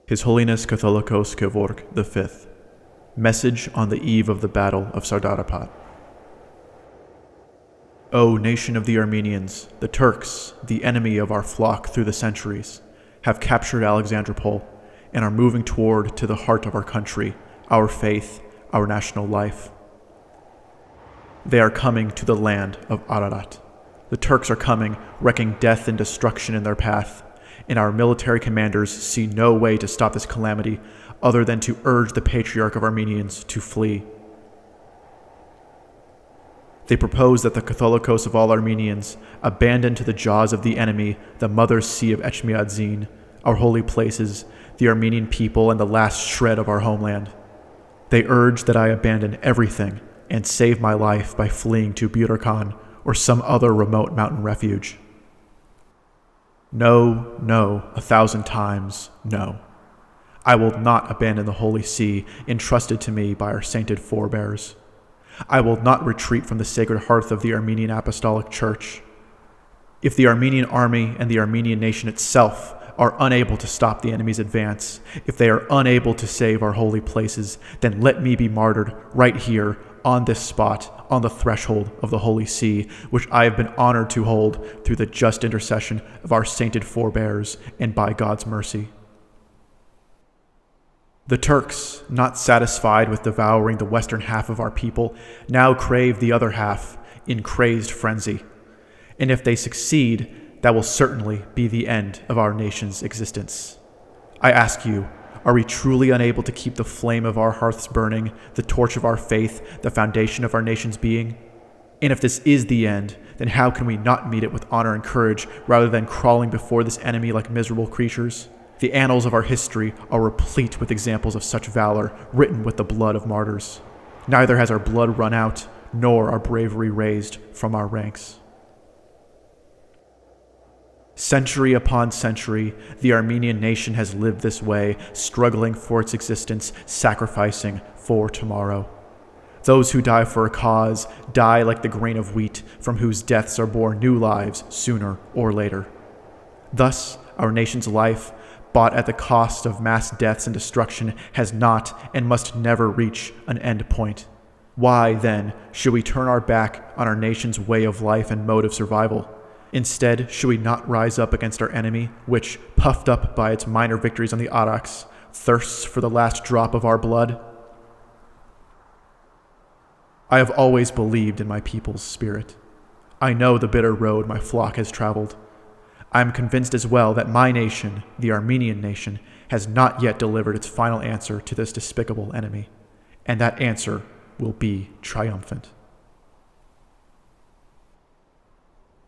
His Holiness Catholicos Kevork V. Message on the eve of the Battle of Sardarapat. O nation of the Armenians, the Turks, the enemy of our flock through the centuries, have captured Alexandropol and are moving toward to the heart of our country, our faith, our national life. They are coming to the land of Ararat. The Turks are coming, wreaking death and destruction in their path, and our military commanders see no way to stop this calamity other than to urge the Patriarch of Armenians to flee. They propose that the Catholicos of all Armenians abandon to the jaws of the enemy the mother sea of Echmiadzin, our holy places, the Armenian people, and the last shred of our homeland. They urge that I abandon everything and save my life by fleeing to Buyurkan or some other remote mountain refuge. No, no, 1,000 times no. I will not abandon the Holy See entrusted to me by our sainted forebears. I will not retreat from the sacred hearth of the Armenian Apostolic Church. If the Armenian army and the Armenian nation itself are unable to stop the enemy's advance, if they are unable to save our holy places, then let me be martyred right here, on this spot, on the threshold of the Holy See, which I have been honored to hold through the just intercession of our sainted forebears and by God's mercy. The Turks, not satisfied with devouring the western half of our people, now crave the other half in crazed frenzy. And if they succeed, that will certainly be the end of our nation's existence. I ask you, are we truly unable to keep the flame of our hearths burning, the torch of our faith, the foundation of our nation's being? And if this is the end, then how can we not meet it with honor and courage rather than crawling before this enemy like miserable creatures? The annals of our history are replete with examples of such valor, written with the blood of martyrs. Neither has our blood run out, nor our bravery raised from our ranks. Century upon century, the Armenian nation has lived this way, struggling for its existence, sacrificing for tomorrow. Those who die for a cause die like the grain of wheat, from whose deaths are born new lives sooner or later. Thus, our nation's life, bought at the cost of mass deaths and destruction, has not and must never reach an end point. Why, then, should we turn our back on our nation's way of life and mode of survival? Instead, should we not rise up against our enemy, which, puffed up by its minor victories on the Araks, thirsts for the last drop of our blood? I have always believed in my people's spirit. I know the bitter road my flock has traveled. I am convinced as well that my nation, the Armenian nation, has not yet delivered its final answer to this despicable enemy, and that answer will be triumphant.